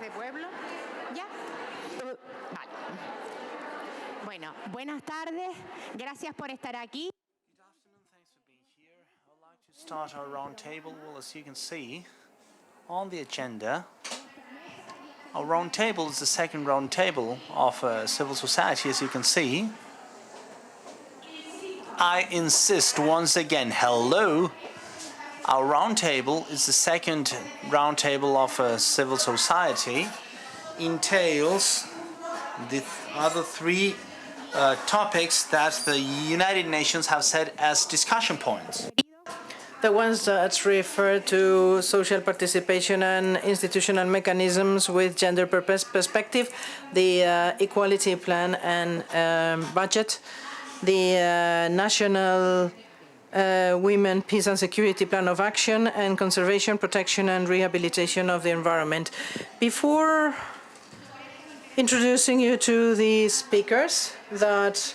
de pueblo. ¿Ya? Vale. Bueno, buenas tardes. Gracias por estar aquí. Good afternoon, thanks for being here. I would like to start our roundtable. Well, as you can see on the agenda, our roundtable is the second roundtable of civil society, as you can see. I insist once again, hello. Our roundtable is the second roundtable of civil society, entails the other three topics that the United Nations have set as discussion points. The ones that refer to social participation and institutional mechanisms with gender perspective, the equality plan and budget, the national Women, Peace and Security Plan of Action, and conservation, protection and rehabilitation of the environment. Before introducing you to the speakers that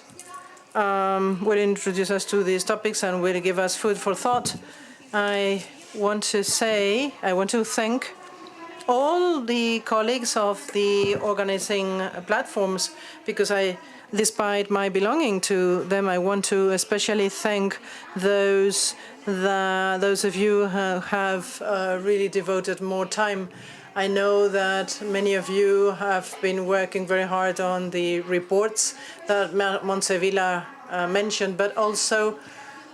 will introduce us to these topics and will give us food for thought, I want to thank all the colleagues of the organizing platforms, because despite my belonging to them, I want to especially thank those of you who have really devoted more time. I know that many of you have been working very hard on the reports that Montserrat mentioned, but also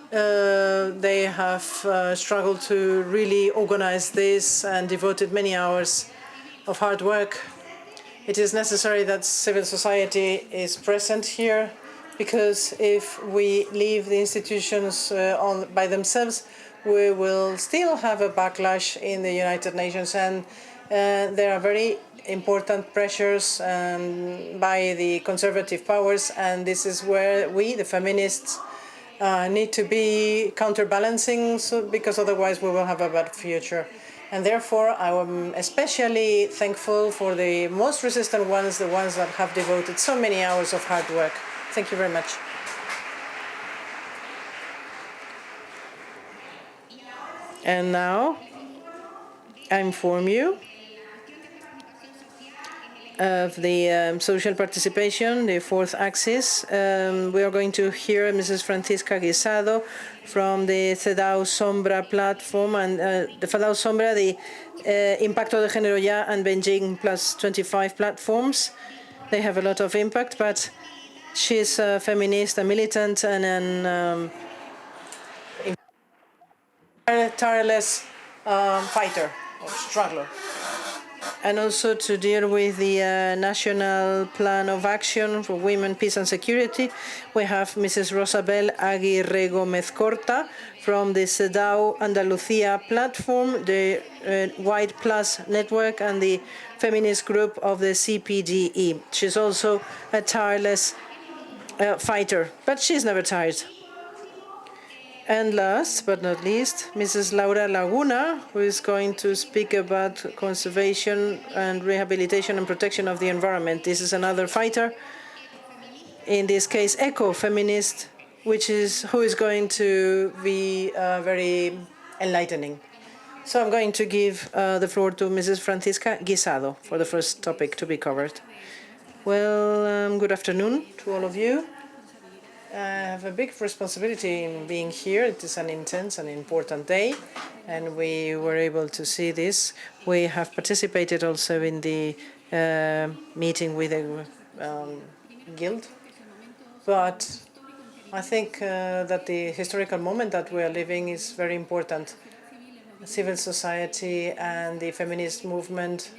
they have struggled to really organize this and devoted many hours of hard work. It is necessary that civil society is present here, because if we leave the institutions by themselves, we will still have a backlash in the United Nations, and there are very important pressures by the conservative powers, and this is where we, the feminists, need to be counterbalancing, because otherwise we will have a bad future. And therefore, I am especially thankful for the most resistant ones, the ones that have devoted so many hours of hard work. Thank you very much. And now, I inform you of the social participation, the fourth axis. We are going to hear Mrs. Francisca Guisado from the CEDAW Sombra platform, and the CEDAW Sombra, the Impacto de Género Ya and Beijing plus 25 platforms. They have a lot of impact, but she's a feminist, a militant, and a tireless fighter or struggler. And also to deal with the National Plan of Action for Women, Peace and Security, we have Mrs. Rosabel Agirregomezkorta from the CEDAW Andalucía platform, the White Plus network, and the feminist group of the CPDE. She's also a tireless fighter, but she's never tired. And last but not least, Mrs. Laguna, who is going to speak about conservation and rehabilitation and protection of the environment. This is another fighter, in this case eco-feminist, who is going to be very enlightening. So I'm going to give the floor to Mrs. Francisca Guisado for the first topic to be covered. Well, good afternoon to all of you. I have a big responsibility in being here. It is an intense and important day, and we were able to see this. We have participated also in the meeting with the Guild. But I think that the historical moment that we are living is very important. Civil society and the feminist movement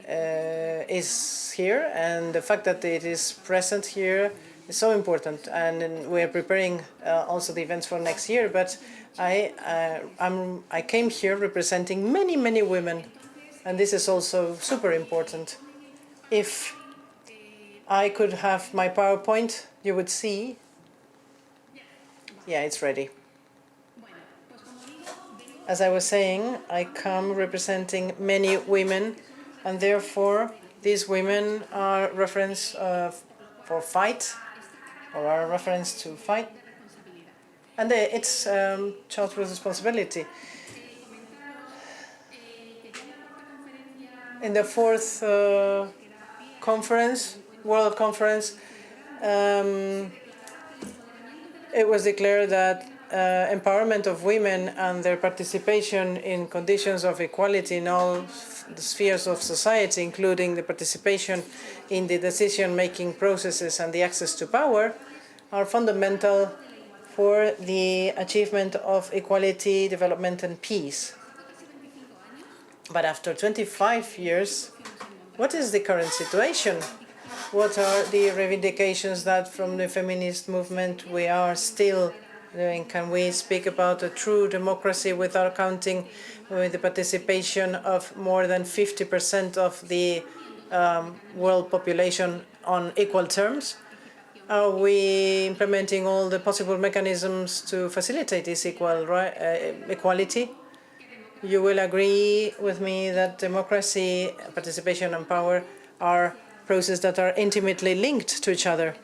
is here, and the fact that it is present here is so important. And we are preparing also the events for next year. But I came here representing many, many women, and this is also super important. If I could have my PowerPoint, you would see. Yeah, it's ready. As I was saying, I come representing many women, and therefore these women are reference for fight, or are a reference to fight, and it's child responsibility. In the fourth conference, World Conference, it was declared that empowerment of women and their participation in conditions of equality in all the spheres of society, including the participation in the decision-making processes and the access to power, are fundamental for the achievement of equality, development, and peace. But after 25 years, what is the current situation? What are the reivindications that from the feminist movement we are still doing? Can we speak about a true democracy without counting with the participation of more than 50% of the world population on equal terms? Are we implementing all the possible mechanisms to facilitate this equality? You will agree with me that democracy, participation, and power are processes that are intimately linked to each other.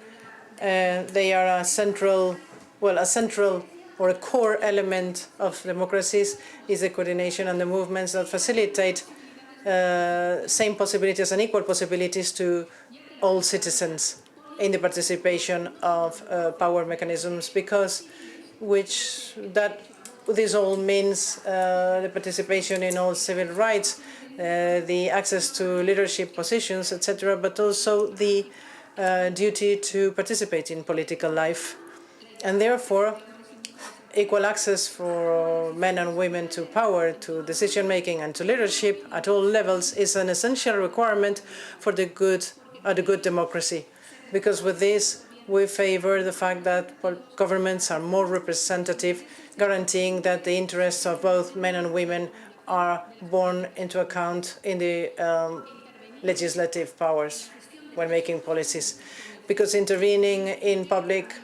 They are a central or a core element of democracies is the coordination and the movements that facilitate same possibilities and equal possibilities to all citizens in the participation of power mechanisms, because this all means the participation in all civil rights, the access to leadership positions, etc., but also the duty to participate in political life. And therefore, equal access for men and women to power, to decision-making, and to leadership at all levels is an essential requirement for the good democracy. Because with this, we favor the fact that governments are more representative, guaranteeing that the interests of both men and women are borne into account in the legislative powers when making policies. Because intervening in public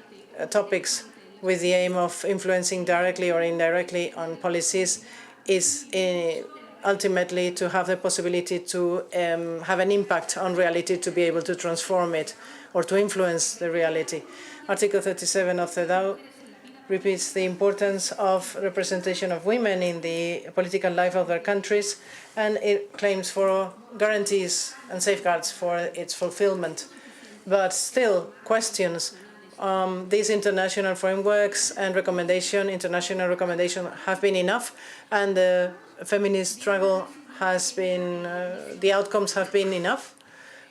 topics with the aim of influencing directly or indirectly on policies is ultimately to have the possibility to have an impact on reality, to be able to transform it or to influence the reality. Article 37 of CEDAW repeats the importance of representation of women in the political life of their countries, and it claims for guarantees and safeguards for its fulfillment. But still questions these international frameworks and international recommendation have been enough, and the feminist struggle has been, the outcomes have been enough.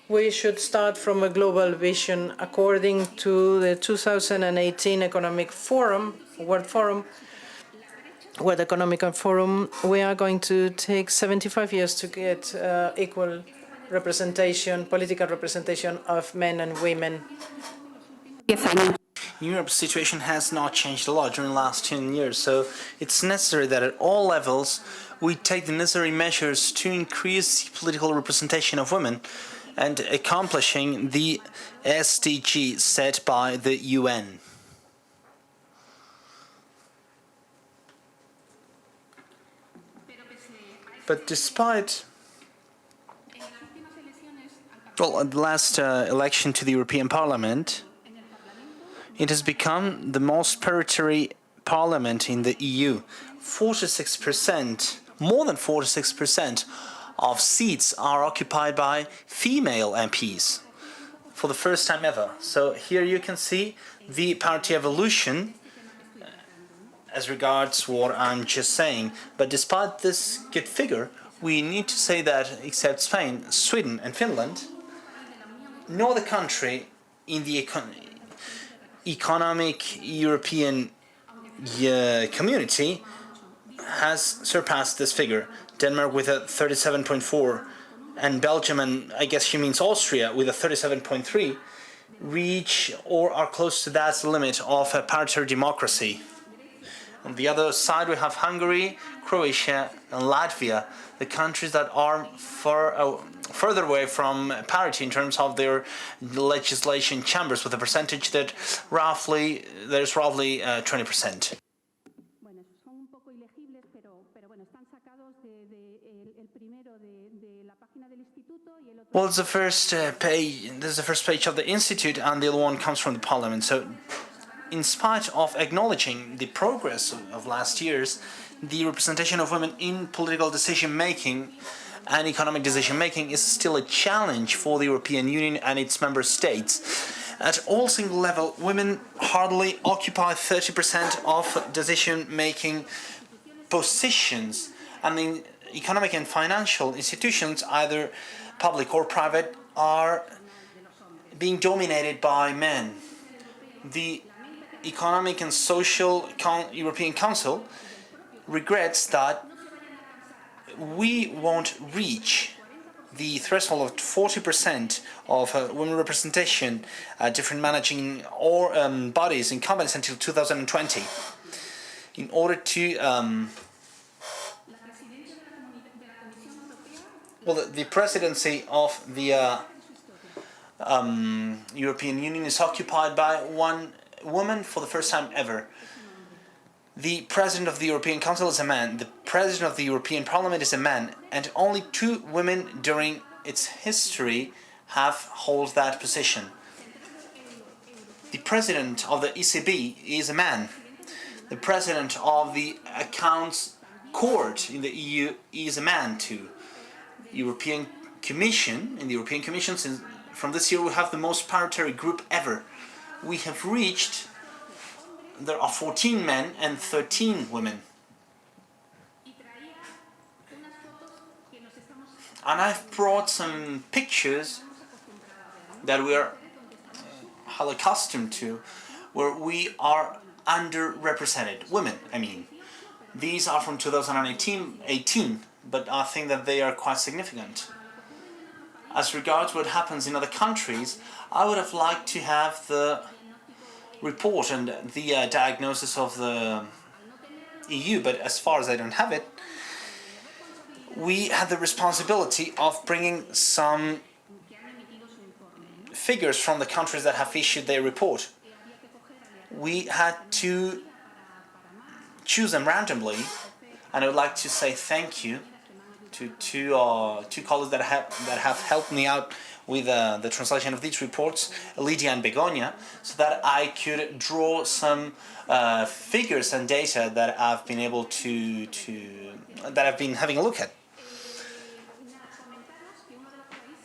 We should start from a global vision. According to the 2018 Economic Forum, World Economic Forum, we are going to take 75 years to get equal representation, political representation of men and women. Europe's situation has not changed a lot during the last 10 years, so it's necessary that at all levels we take the necessary measures to increase the political representation of women and accomplishing the SDG set by the UN. But despite at the last election to the European Parliament, it has become the most parliamentary parliament in the EU. 46%, more than 46% of seats are occupied by female MPs for the first time ever. So here you can see the parity evolution as regards what I'm just saying. But despite this good figure, we need to say that except Spain, Sweden and Finland, no other country in the economic European community has surpassed this figure. Denmark with a 37.4 and Belgium, and I guess she means Austria, with a 37.3 reach or are close to that limit of a parity democracy. On the other side we have Hungary, Croatia and Latvia, the countries that are further away from parity in terms of their legislation chambers, with a percentage that there's roughly 20%. Well, it's the first page. This is the first page of the Institute, and the other one comes from the Parliament. So, in spite of acknowledging the progress of last years, the representation of women in political decision-making and economic decision-making is still a challenge for the European Union and its member states. At all single level, women hardly occupy 30% of decision-making positions, and the economic and financial institutions, either public or private, are being dominated by men. The Economic and Social European Council regrets that we won't reach the threshold of 40% of women representation at different managing or bodies in companies until 2020. In order to the presidency of the European Union is occupied by one woman for the first time ever. The President of the European Council is a man, the President of the European Parliament is a man, and only 2 women during its history have held that position. The President of the ECB is a man. The President of the Accounts Court in the EU is a man too. In the European Commission, from this year we have the most paritary group ever. We have reached, there are 14 men and 13 women. And I've brought some pictures that we are accustomed to, where we are underrepresented. Women, I mean. These are from 2018, but I think that they are quite significant. As regards what happens in other countries, I would have liked to have the report and the diagnosis of the EU, but as far as I don't have it, we had the responsibility of bringing some figures from the countries that have issued their report. We had to choose them randomly, and I would like to say thank you to two colleagues that have helped me out with the translation of these reports, Lydia and Begonia, so that I could draw some figures and data that I've been able that I've been having a look at.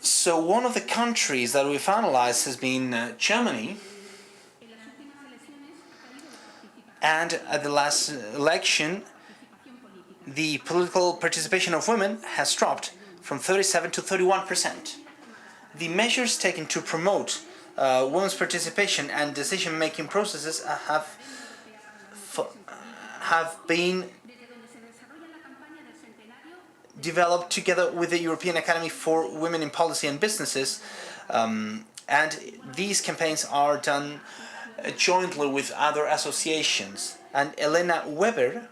So one of the countries that we've analyzed has been Germany, and at the last election, the political participation of women has dropped from 37 to 31%. The measures taken to promote women's participation and decision-making processes have been developed together with the European Academy for Women in Policy and Businesses, and these campaigns are done jointly with other associations. And Helena Weber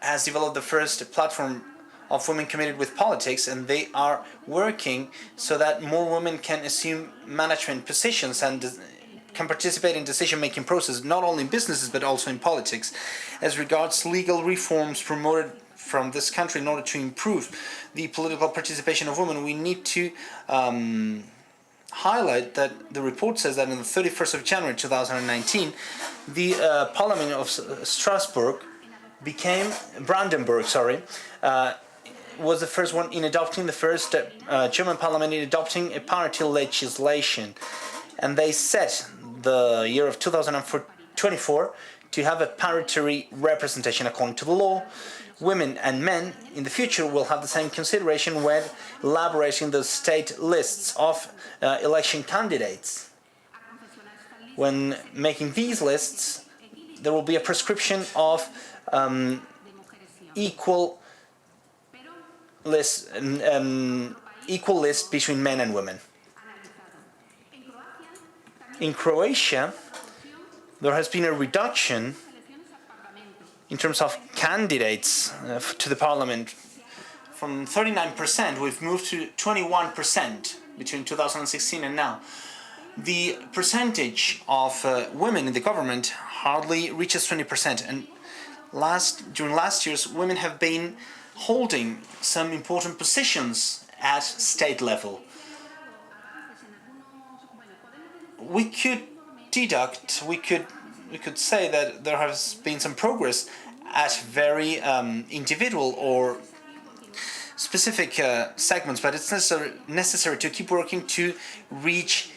has developed the first platform of women committed with politics, and they are working so that more women can assume management positions and can participate in decision-making process, not only in businesses but also in politics. As regards legal reforms promoted from this country in order to improve the political participation of women, we need to highlight that the report says that on the 31st of January 2019, the Parliament of Brandenburg, was the first one in adopting, the first German Parliament in adopting a parity legislation. And they set the year of 2024 to have a parity representation according to the law. Women and men in the future will have the same consideration when elaborating the state lists of election candidates. When making these lists, there will be a prescription of equal list between men and women. In Croatia, there has been a reduction in terms of candidates to the parliament. From 39%, we've moved to 21% between 2016 and now. The percentage of women in the government hardly reaches 20%, and during last years, women have been holding some important positions at state level. We could we could say that there has been some progress at very individual or specific segments, but it's necessary to keep working to reach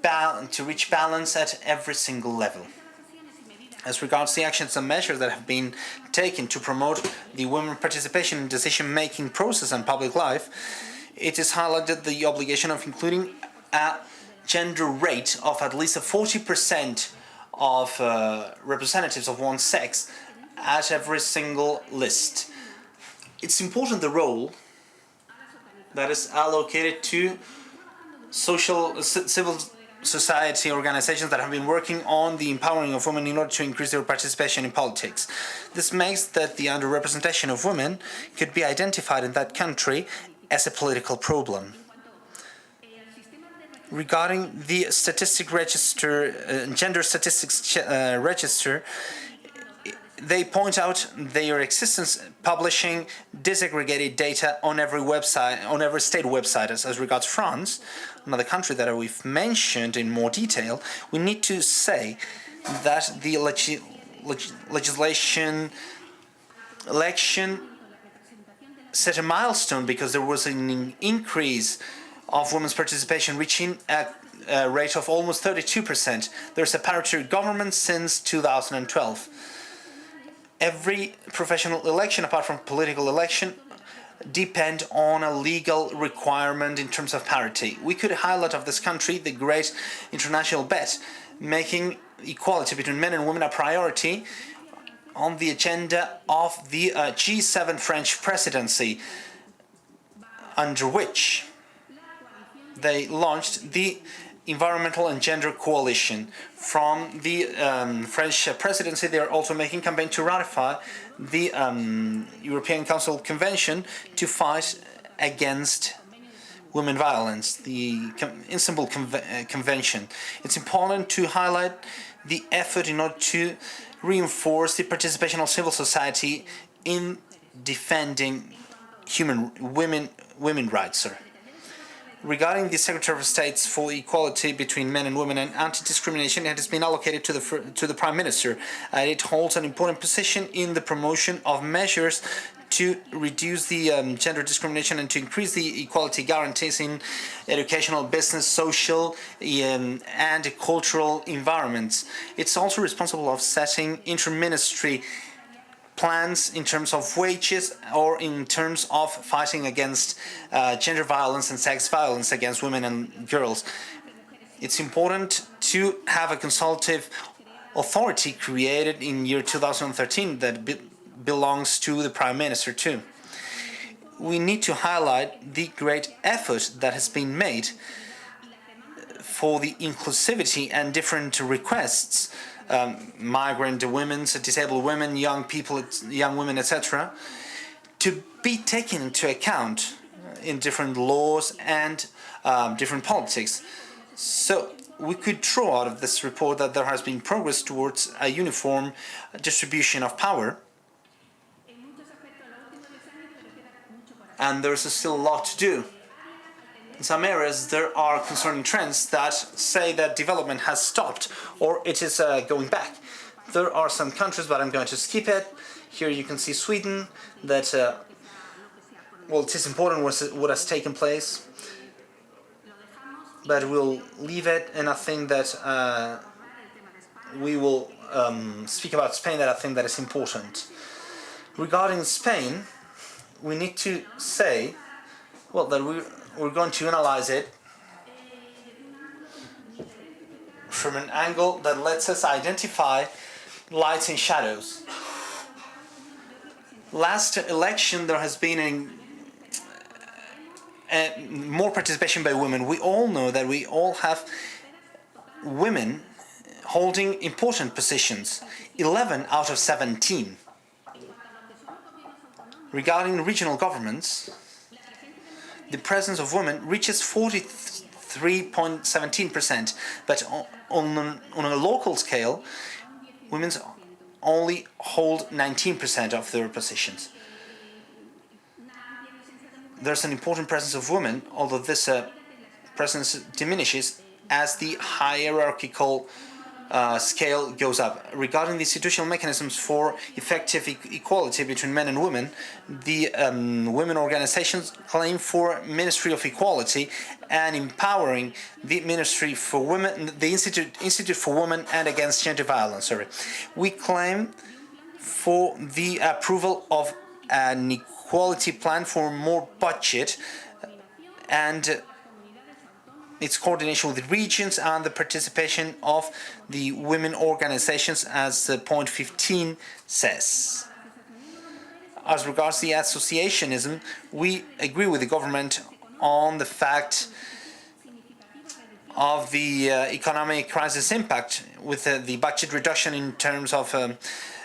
balance at every single level. As regards the actions and measures that have been taken to promote the women's participation in decision-making process and public life, it is highlighted the obligation of including a gender rate of at least 40% of representatives of one sex at every single list. It's important the role that is allocated to civil society organizations that have been working on the empowering of women in order to increase their participation in politics. This makes that the underrepresentation of women could be identified in that country as a political problem. Regarding the statistic register, gender statistics register, they point out their existence, publishing disaggregated data on every website, on every state website. As regards France, another country that we've mentioned in more detail, we need to say that the election set a milestone because there was an increase of women's participation, reaching a rate of almost 32%. There's a paritary government since 2012. Every professional election, apart from political election, depend on a legal requirement in terms of parity. We could highlight of this country the great international bet, making equality between men and women a priority on the agenda of the G7 French presidency, under which they launched the Environmental and Gender Coalition. From the French presidency, they are also making campaign to ratify the European Council Convention to fight against women violence, the Istanbul Convention. It's important to highlight the effort in order to reinforce the participation of civil society in defending women rights. Regarding the Secretary of State for Equality between men and women and anti-discrimination, it has been allocated to the Prime Minister, and it holds an important position in the promotion of measures to reduce the gender discrimination and to increase the equality guarantees in educational, business, social, and cultural environments. It's also responsible of setting inter-ministry plans in terms of wages or in terms of fighting against gender violence and sex violence against women and girls. It's important to have a consultative authority created in year 2013 that belongs to the Prime Minister too. We need to highlight the great effort that has been made for the inclusivity and different requests, migrant women, disabled women, young people, young women, etc., to be taken into account in different laws and different politics. So we could draw out of this report that there has been progress towards a uniform distribution of power, and there's still a lot to do. In some areas, there are concerning trends that say that development has stopped or it is going back. There are some countries, but I'm going to skip it. Here you can see Sweden, that, well, it is important what has taken place, but we'll leave it, and I think that we will speak about Spain, that I think that is important. Regarding Spain, we need to say, well, that we're going to analyze it from an angle that lets us identify lights and shadows. Last election, there has been more participation by women. We all know that we all have women holding important positions, 11 out of 17. Regarding regional governments, the presence of women reaches 43.17%, but on a local scale, women only hold 19% of their positions. There's an important presence of women, although this presence diminishes as the hierarchical scale goes up. Regarding the institutional mechanisms for effective equality between men and women, the women organizations claim for Ministry of Equality and empowering the Ministry for Women, the Institute for Women and Against Gender Violence. We claim for the approval of an equality plan for more budget and its coordination with the regions and the participation of the women organizations, as point 15 says. As regards the associationism, we agree with the government on the fact of the economic crisis impact with the budget reduction in terms of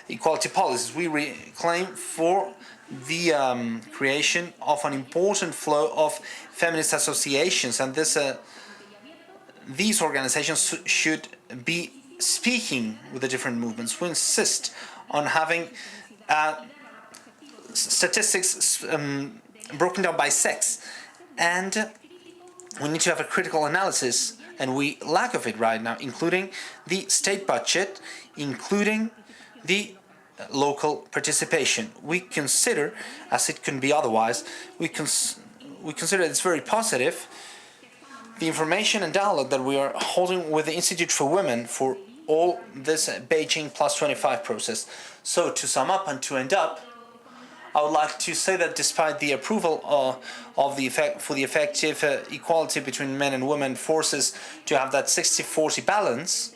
equality policies. We claim for the creation of an important flow of feminist associations, and these organizations should be speaking with the different movements. We insist on having statistics broken down by sex, and we need to have a critical analysis, and we lack of it right now, including the state budget, including the local participation. We consider, as it can be otherwise, we consider it's very positive the information and dialogue that we are holding with the Institute for Women for all this Beijing Plus 25 process. So to sum up and to end up, I would like to say that despite the approval of the effective equality between men and women forces to have that 60-40 balance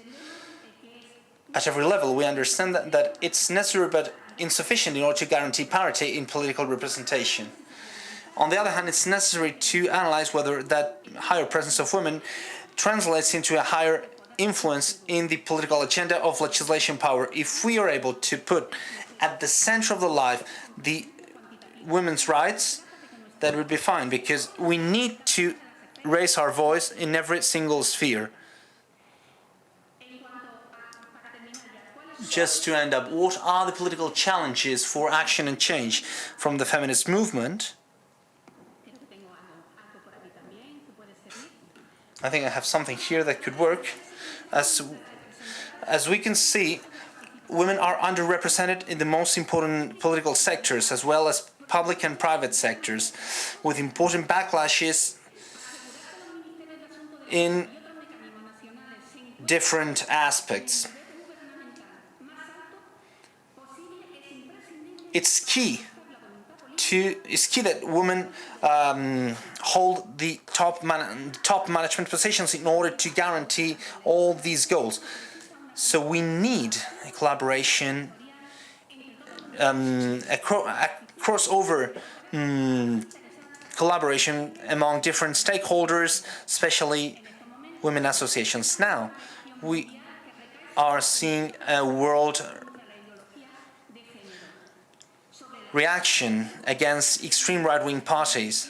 at every level, we understand that it's necessary but insufficient in order to guarantee parity in political representation. On the other hand, it's necessary to analyze whether that higher presence of women translates into a higher influence in the political agenda of legislation power. If we are able to put at the center of the life the women's rights, that would be fine, because we need to raise our voice in every single sphere. Just to end up, what are the political challenges for action and change from the feminist movement? I think I have something here that could work. As we can see, women are underrepresented in the most important political sectors, as well as public and private sectors, with important backlashes in different aspects. It's key that women hold the top management positions in order to guarantee all these goals. So we need a collaboration, a crossover collaboration among different stakeholders, especially women associations. Now, we are seeing a world reaction against extreme right-wing parties.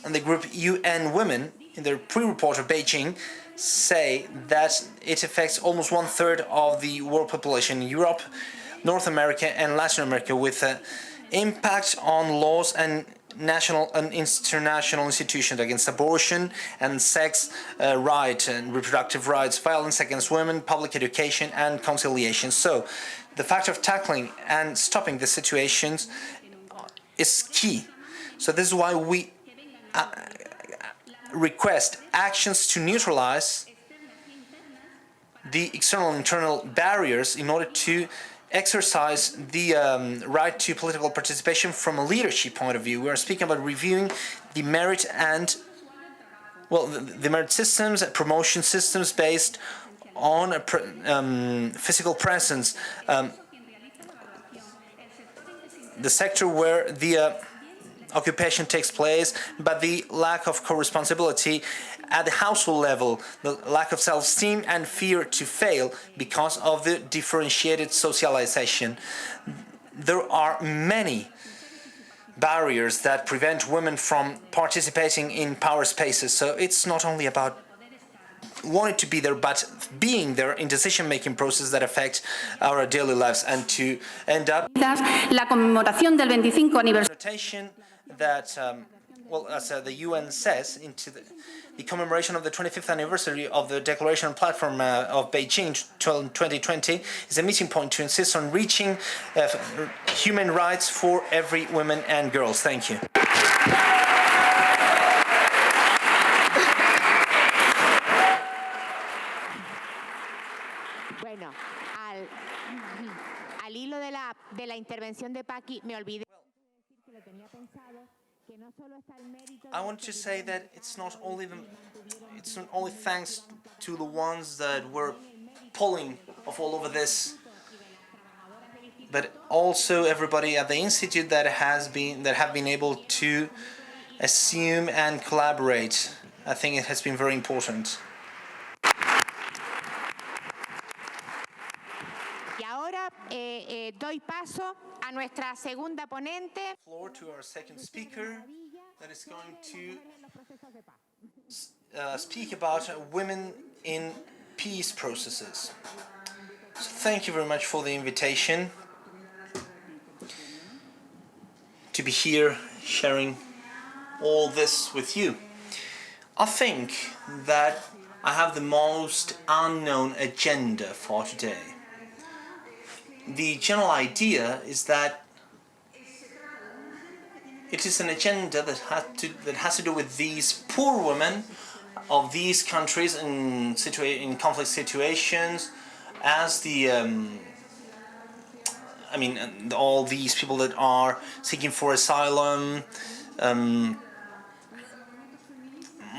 And the group UN Women, in their pre-report of Beijing, say that it affects almost 1/3 of the world population in Europe, North America and Latin America, with an impact on laws and national and international institutions against abortion and sex rights and reproductive rights, violence against women, public education and conciliation. So the fact of tackling and stopping the situations is key. So this is why we request actions to neutralize the external and internal barriers in order to exercise the right to political participation from a leadership point of view. We are speaking about reviewing the merit and, well, the merit systems, promotion systems based on a physical presence, the sector where the occupation takes place, but the lack of co-responsibility at the household level, the lack of self-esteem and fear to fail because of the differentiated socialization. There are many barriers that prevent women from participating in power spaces, so it's not only about wanting to be there, but being there in decision-making processes that affect our daily lives, and to end up La conmemoración del 25 aniversario that well, as the UN says, into the commemoration of the 25th anniversary of the Declaration Platform of Beijing 2020 is a meeting point to insist on reaching human rights for every woman and girls. Thank you. Bueno, al hilo de la intervención de Paqui, me olvidé que lo tenía pensado. I want to say that it's not only thanks to the ones that were pulling of all over this, but also everybody at the institute that have been able to assume and collaborate. I think it has been very important. Y ahora doy paso a nuestra segunda ponente. Floor to our second speaker, that is going to speak about women in peace processes. So thank you very much for the invitation to be here sharing all this with you. I think that I have the most unknown agenda for today. The general idea is that it is an agenda that has to do with these poor women of these countries in conflict situations, as the all these people that are seeking for asylum,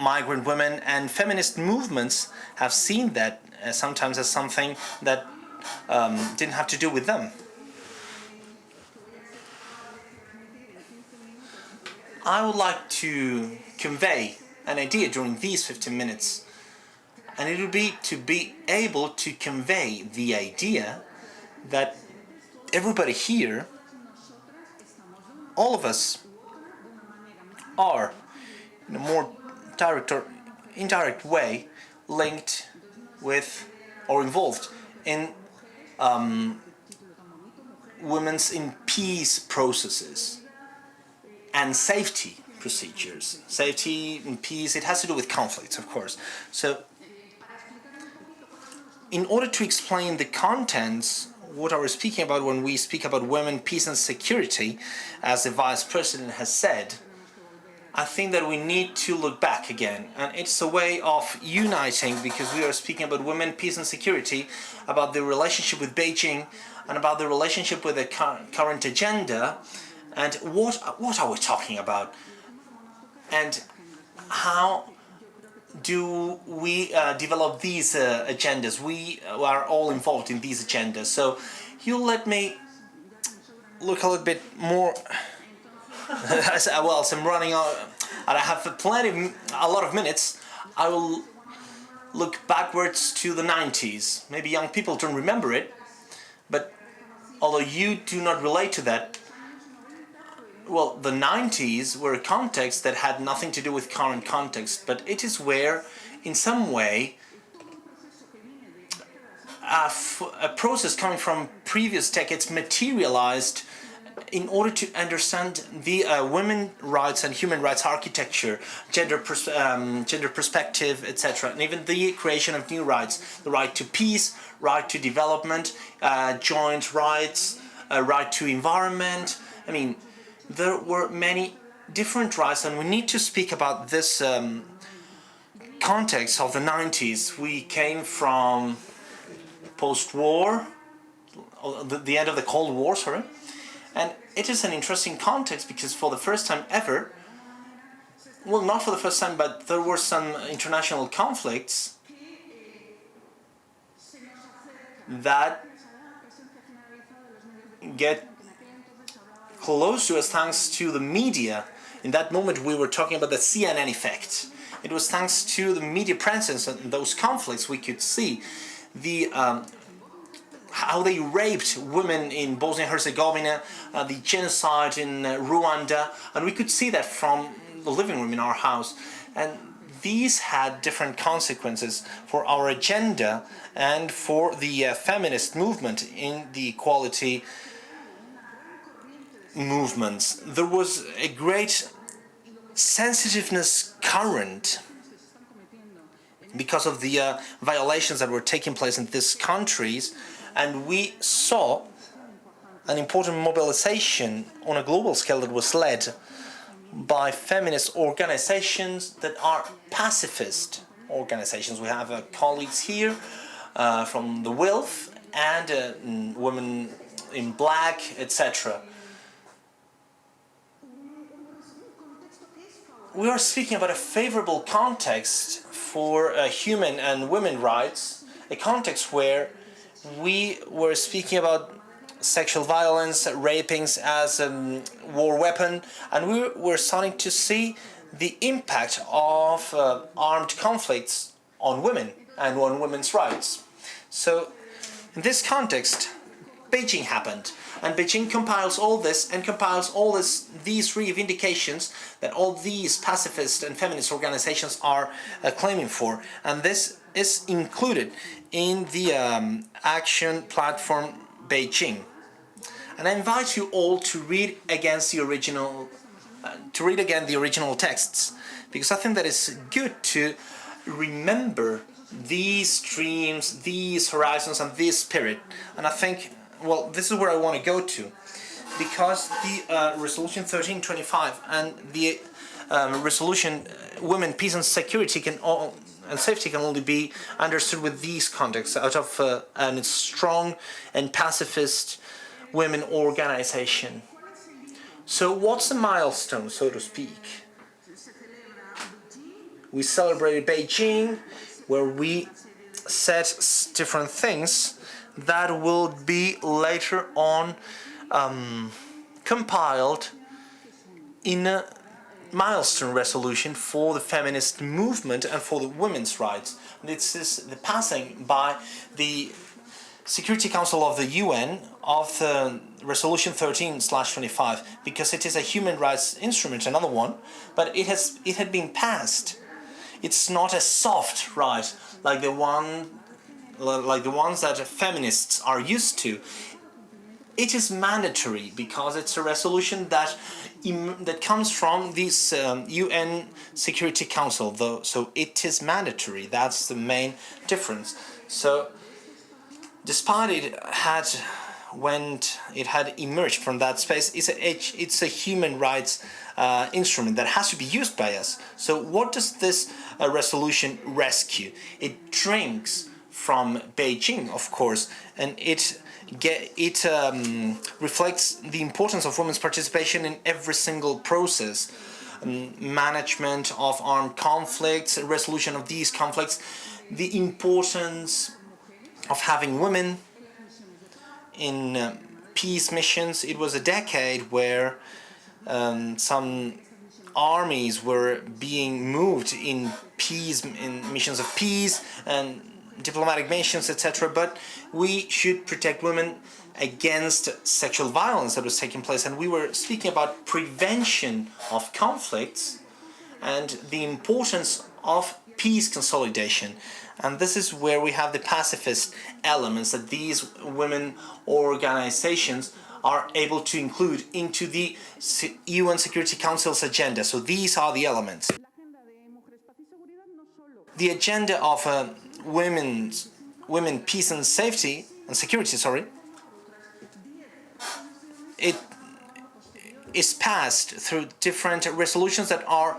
migrant women, and feminist movements have seen that sometimes as something that didn't have to do with them. I would like to convey an idea during these 15 minutes, and it would be to be able to convey the idea that everybody here, all of us, are in a more direct or indirect way linked with or involved in women's in peace processes and safety procedures. Safety and peace, it has to do with conflicts, of course. So in order to explain the contents, what are we speaking about when we speak about women, peace and security, as the Vice President has said, I think that we need to look back again, and it's a way of uniting, because we are speaking about women, peace and security, about the relationship with Beijing, and about the relationship with the current agenda, and what are we talking about, and how do we develop these agendas? We are all involved in these agendas, so you let me look a little bit more. Well, as I'm running out and I have a lot of minutes, I will look backwards to the 90s. Maybe young people don't remember it, but although you do not relate to that, well, the 90s were a context that had nothing to do with current context, but it is where, in some way, a process coming from previous decades materialized in order to understand the women's rights and human rights architecture, gender perspective, etc., and even the creation of new rights: the right to peace, right to development, joint rights, right to environment. I mean, there were many different rights, and we need to speak about this context of the 90s. We came from post-war, the end of the Cold War, sorry. And it is an interesting context because for the first time ever, well, not for the first time, but there were some international conflicts that get close to us thanks to the media. In that moment, we were talking about the CNN effect. It was thanks to the media presence in those conflicts we could see the how they raped women in Bosnia and Herzegovina, the genocide in Rwanda, and we could see that from the living room in our house. And these had different consequences for our agenda and for the feminist movement in the equality movements. There was a great sensitiveness current because of the violations that were taking place in these countries, and we saw an important mobilization on a global scale that was led by feminist organizations that are pacifist organizations. We have colleagues here from the WILF and Women in Black, etc. We are speaking about a favorable context for human and women rights, a context where we were speaking about sexual violence, rapings as a war weapon, and we were starting to see the impact of armed conflicts on women and on women's rights. So, in this context, Beijing happened, and Beijing compiles all this and compiles all these reivindications that all these pacifist and feminist organizations are claiming for, and this is included in the action platform Beijing. And I invite you all to read again the original texts, because I think that it's good to remember these streams, these horizons, and this spirit. And I think, well, this is where I want to go to, because the resolution 1325 and the resolution Women, Peace and Security and Safety can only be understood with these contexts out of a strong and pacifist women organization. So what's the milestone, so to speak? We celebrated Beijing, where we said different things that will be later on compiled in a milestone resolution for the feminist movement and for the women's rights. This is the passing by the Security Council of the UN of the resolution 13/25, because it is a human rights instrument, another one, but it had been passed. It's not a soft right like the ones that feminists are used to. It is mandatory because it's a resolution that comes from this UN Security Council, though. So it is mandatory. That's the main difference. So, despite when it had emerged from that space, it's a human rights instrument that has to be used by us. So what does this resolution rescue? It drinks from Beijing, of course, and it reflects the importance of women's participation in every single process. Management of armed conflicts, resolution of these conflicts, the importance of having women in peace missions. It was a decade where some armies were being moved in missions of peace and diplomatic missions, etc. But we should protect women against sexual violence that was taking place, and we were speaking about prevention of conflicts and the importance of peace consolidation. And this is where we have the pacifist elements that these women organizations are able to include into the UN Security Council's agenda. So these are the elements. The agenda of women, peace and safety and security, it is passed through different resolutions that are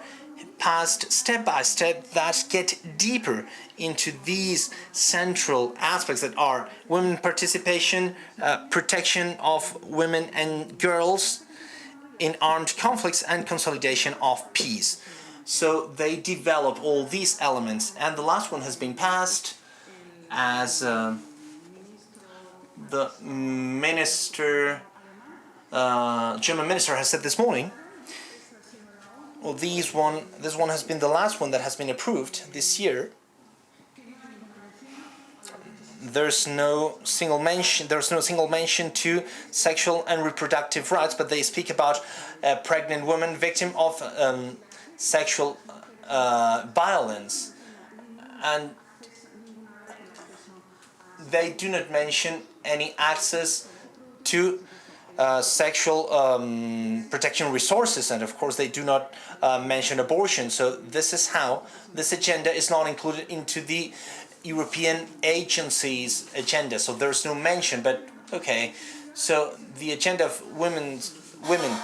passed step by step, that get deeper into these central aspects that are women participation, protection of women and girls in armed conflicts, and consolidation of peace. So they develop all these elements, and the last one has been passed as the minister, German minister has said this morning. Well, this one has been the last one that has been approved this year. There's no single mention to sexual and reproductive rights, but they speak about a pregnant woman victim of sexual violence, and they do not mention any access to sexual protection resources, and of course they do not mention abortion. So this is how this agenda is not included into the European agency's agenda. So there's no mention, but okay. So the agenda of women,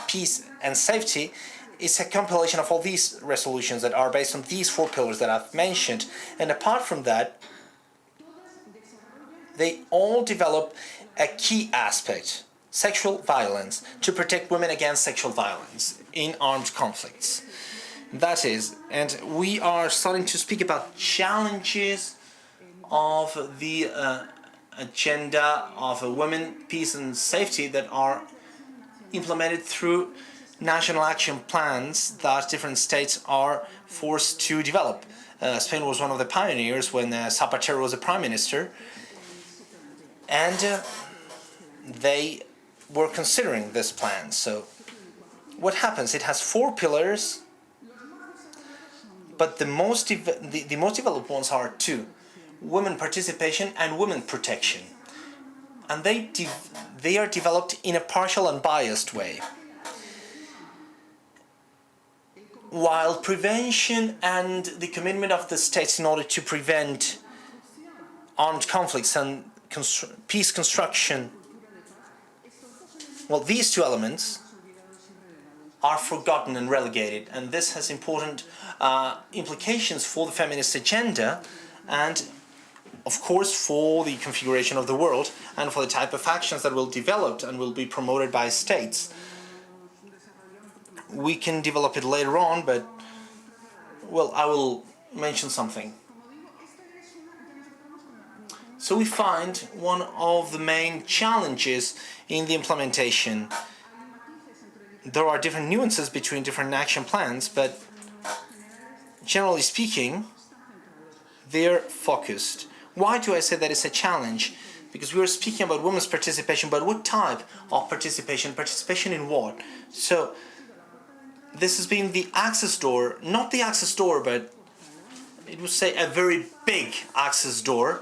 peace and safety is a compilation of all these resolutions that are based on these 4 pillars that I've mentioned. And apart from that, they all develop a key aspect: sexual violence, to protect women against sexual violence in armed conflicts. That is, and we are starting to speak about challenges of the agenda of women, peace and safety that are implemented through national action plans that different states are forced to develop. Spain was one of the pioneers when Zapatero was the prime minister, and they were considering this plan. So what happens? It has 4 pillars, but the most developed ones are 2: women participation and women protection, and they are developed in a partial and biased way. While prevention and the commitment of the states in order to prevent armed conflicts and peace construction, well, these 2 elements are forgotten and relegated, and this has important implications for the feminist agenda and, of course, for the configuration of the world and for the type of actions that will develop and will be promoted by states. We can develop it later on, but, well, I will mention something. So we find one of the main challenges in the implementation. There are different nuances between different action plans, but generally speaking, they're focused. Why do I say that it's a challenge? Because we are speaking about women's participation, but what type of participation? Participation in what? So this has been the access door, not the access door, but it would say a very big access door,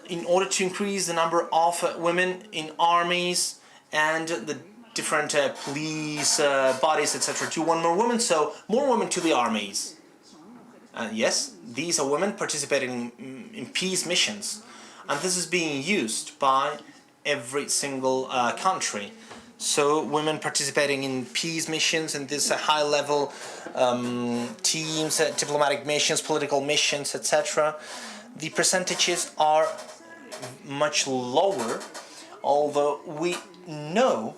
in order to increase the number of women in armies and the different police bodies, etc. To want more women, so more women to the armies. Yes, these are women participating in peace missions, and this is being used by every single country. So women participating in peace missions and this high-level teams, diplomatic missions, political missions, etc. The percentages are much lower, although we know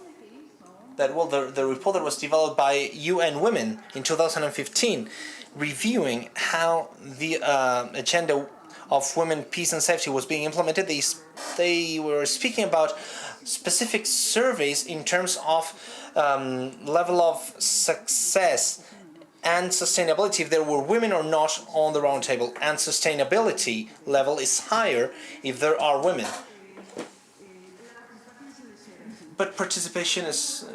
that, well, the report that was developed by UN Women in 2015, reviewing how the agenda of women, peace and safety was being implemented, they were speaking about specific surveys in terms of level of success and sustainability, if there were women or not on the round table, and sustainability level is higher if there are women. But participation is,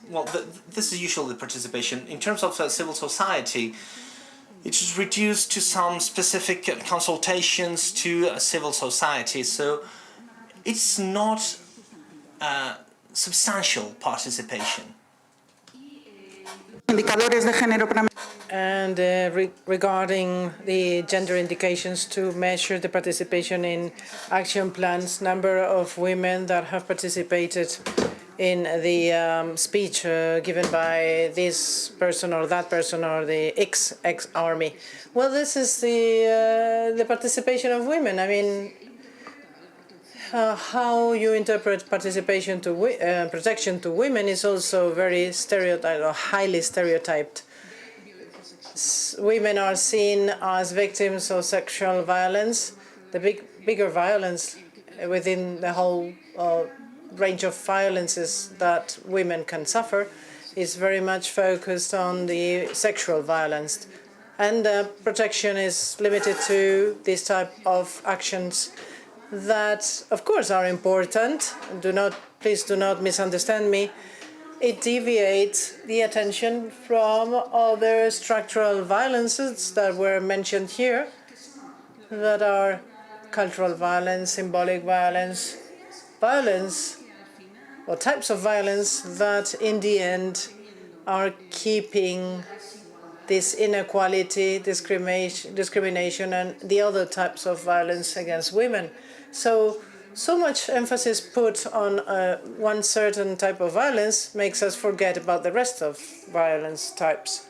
well, this is usually the participation. In terms of civil society, it is reduced to some specific consultations to civil society, so it's not substantial participation. And regarding the gender indications to measure the participation in action plans, number of women that have participated in the speech given by this person or that person or the ex-army. Well, this is the participation of women. I mean, how you interpret participation to protection to women is also very stereotyped or highly stereotyped. Women are seen as victims of sexual violence. The bigger violence within the whole range of violences that women can suffer is very much focused on the sexual violence. And protection is limited to this type of actions that, of course, are important. Please do not misunderstand me. It deviates the attention from other structural violences that were mentioned here, that are cultural violence, symbolic violence, violence or types of violence that in the end are keeping this inequality, discrimination, and the other types of violence against women. So much emphasis put on one certain type of violence makes us forget about the rest of violence types.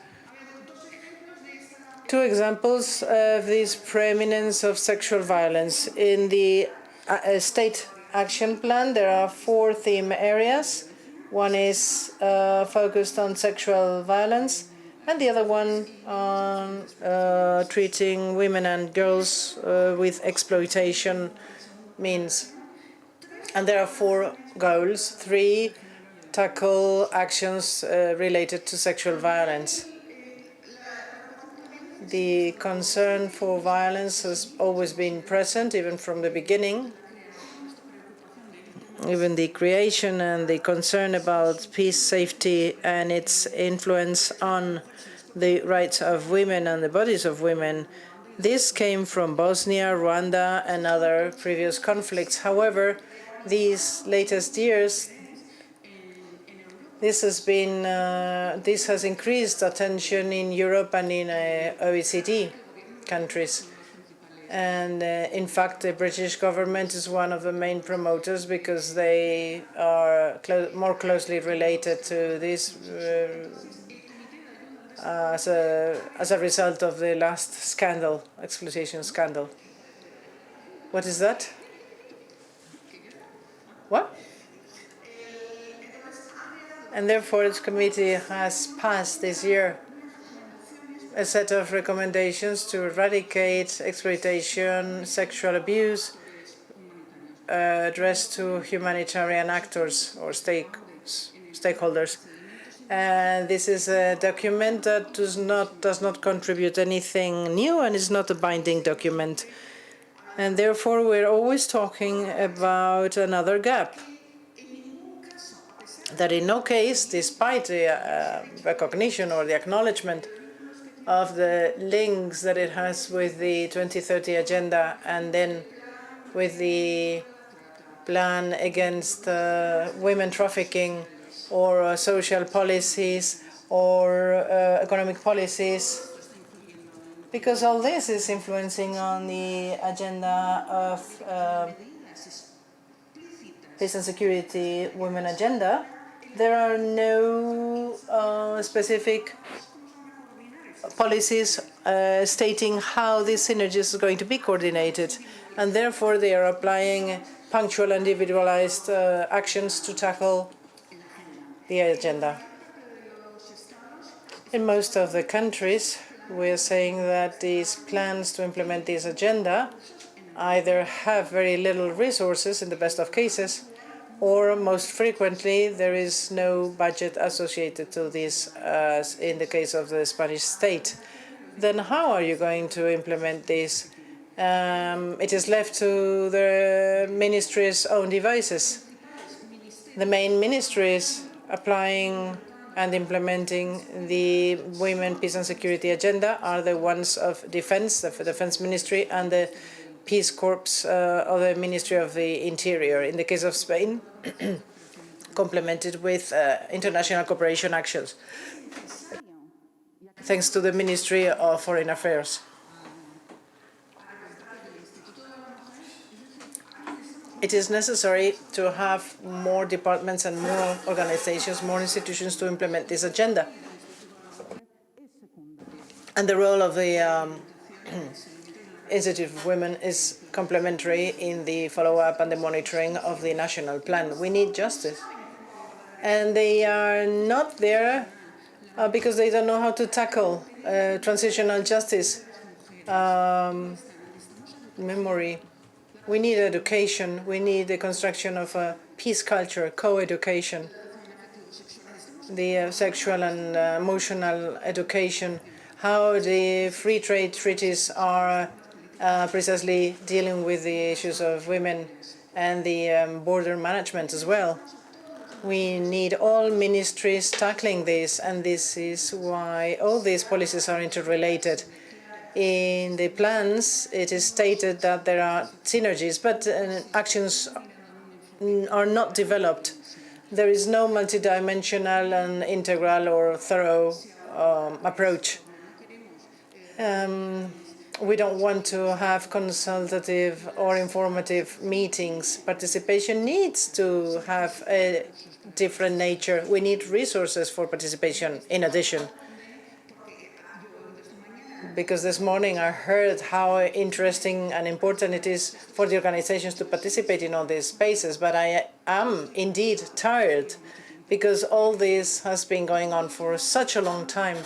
Two examples of this preeminence of sexual violence. In the state action plan, there are 4 theme areas. One is focused on sexual violence, and the other one on treating women and girls with exploitation means. And there are 4 goals. 3 tackle actions related to sexual violence. The concern for violence has always been present, even from the beginning. Even the creation and the concern about peace, safety, and its influence on the rights of women and the bodies of women. This came from Bosnia, Rwanda, and other previous conflicts. However, these latest years, this has increased attention in Europe and in OECD countries. And in fact, the British government is one of the main promoters because they are more closely related to this as a result of the last scandal, exploitation scandal. What is that? What? And therefore, its committee has passed this year a set of recommendations to eradicate exploitation, sexual abuse, addressed to humanitarian actors or stakeholders. And this is a document that does not contribute anything new and is not a binding document. And therefore, we're always talking about another gap. That in no case, despite the recognition or the acknowledgement of the links that it has with the 2030 agenda and then with the plan against women trafficking or social policies or economic policies, because all this is influencing on the agenda of peace and security women agenda. There are no specific policies stating how these synergies are going to be coordinated, and therefore they are applying punctual and individualized actions to tackle the agenda. In most of the countries, we're saying that these plans to implement this agenda either have very little resources in the best of cases, or most frequently there is no budget associated to this, as in the case of the Spanish state. Then how are you going to implement this? It is left to the ministry's own devices. The main ministries applying and implementing the Women, Peace and Security agenda are the ones of Defense, the Defense Ministry, and the Peace Corps of the Ministry of the Interior. In the case of Spain, complemented with international cooperation actions, thanks to the Ministry of Foreign Affairs. It is necessary to have more departments and more organizations, more institutions to implement this agenda. And the role of the Institute of Women is complementary in the follow-up and the monitoring of the national plan. We need justice. And they are not there because they don't know how to tackle transitional justice, memory. We need education. We need the construction of a peace culture, co-education, the sexual and emotional education, how the free trade treaties are precisely dealing with the issues of women and the border management as well. We need all ministries tackling this, and this is why all these policies are interrelated. In the plans, it is stated that there are synergies, but actions are not developed. There is no multidimensional and integral or thorough approach. We don't want to have consultative or informative meetings. Participation needs to have a different nature. We need resources for participation in addition. Because this morning I heard how interesting and important it is for the organizations to participate in all these spaces, but I am indeed tired because all this has been going on for such a long time,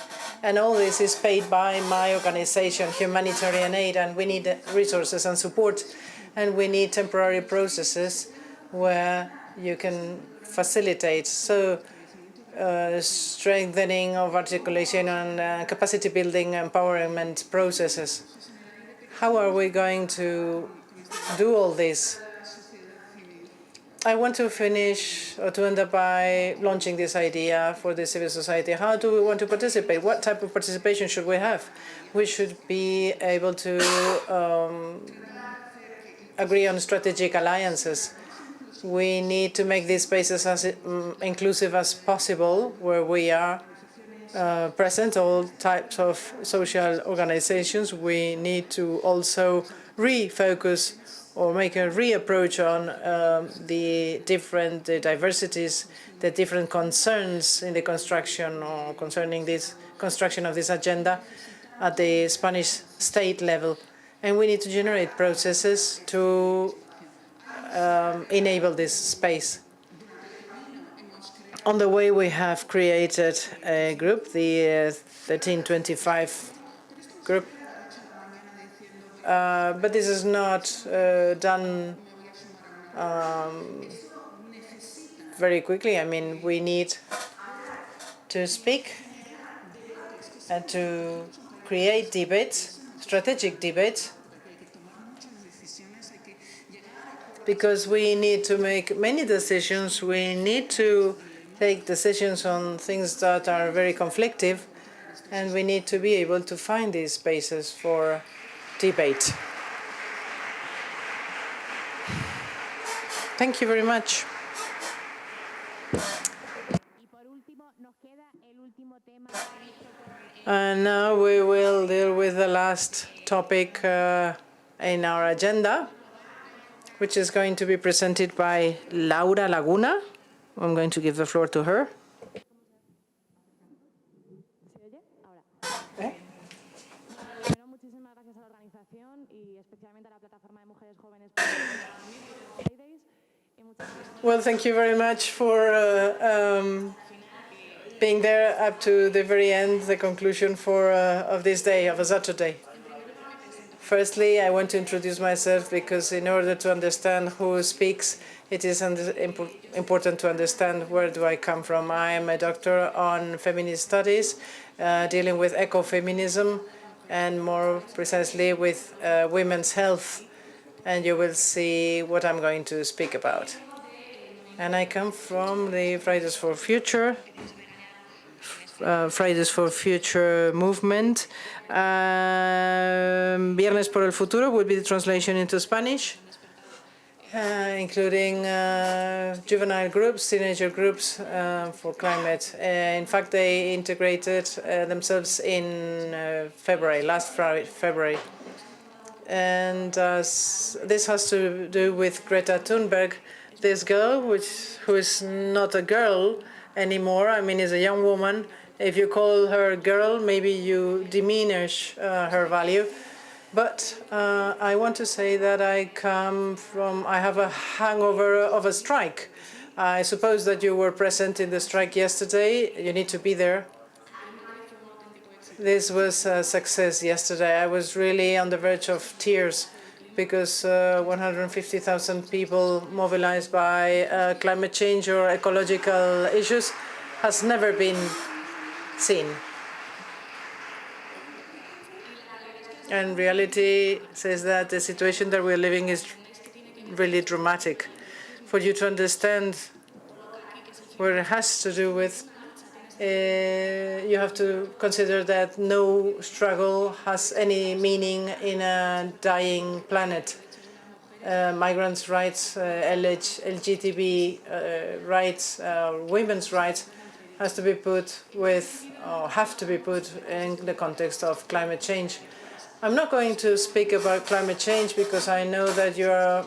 and all this is paid by my organization, Humanitarian Aid, and we need resources and support, and we need temporary processes where you can facilitate. So strengthening of articulation and capacity building empowerment processes. How are we going to do all this? I want to finish or to end up by launching this idea for the civil society. How do we want to participate? What type of participation should we have? We should be able to agree on strategic alliances. We need to make these spaces as inclusive as possible, where we are present, all types of social organizations. We need to also refocus or make a reapproach on the different diversities, the different concerns in the construction or concerning this construction of this agenda at the Spanish state level. And we need to generate processes to enable this space. On the way, we have created a group, the 1325 group, but this is not done very quickly. I mean, we need to speak and to create debates, strategic debates, because we need to make many decisions. We need to take decisions on things that are very conflictive, and we need to be able to find these spaces for debate. Thank you very much. And now we will deal with the last topic in our agenda, which is going to be presented by Laura Laguna. I'm going to give the floor to her. Well, thank you very much for being there up to the very end, the conclusion of this day, of a Saturday. Firstly, I want to introduce myself because in order to understand who speaks, it is important to understand where do I come from. I am a doctor on feminist studies, dealing with ecofeminism and more precisely with women's health. And you will see what I'm going to speak about. And I come from the Fridays for Future movement. Viernes por el Futuro will be the translation into Spanish, including juvenile groups, teenager groups for climate. In fact, they integrated themselves in February, last February. And this has to do with Greta Thunberg, this girl, who is not a girl anymore. I mean, is a young woman. If you call her girl, maybe you diminish her value. But I want to say that I have a hangover of a strike. I suppose that you were present in the strike yesterday. You need to be there. This was a success yesterday. I was really on the verge of tears because 150,000 people mobilized by climate change or ecological issues has never been seen. And reality says that the situation that we're living is really dramatic. For you to understand what it has to do with, you have to consider that no struggle has any meaning in a dying planet. migrants' rights, LGTB rights, women's rights, has to be put with, or have to be put in the context of climate change. I'm not going to speak about climate change because I know that you are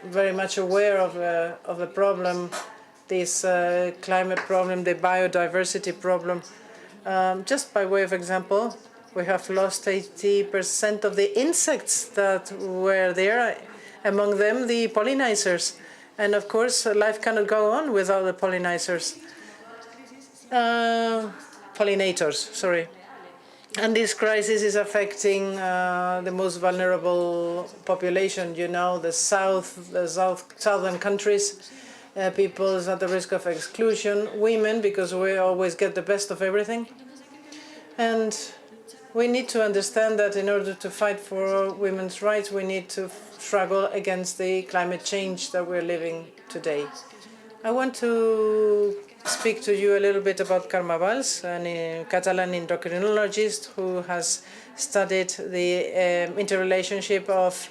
very much aware of the problem, this climate problem, the biodiversity problem. Just by way of example, we have lost 80% of the insects that were there, among them the pollinizers. And of course, life cannot go on without the pollinators. And this crisis is affecting the most vulnerable population, you know, the southern countries, people at the risk of exclusion, women, because we always get the best of everything. And we need to understand that in order to fight for women's rights, we need to struggle against the climate change that we're living today. I want to speak to you a little bit about Carme Valls, a Catalan endocrinologist who has studied the interrelationship of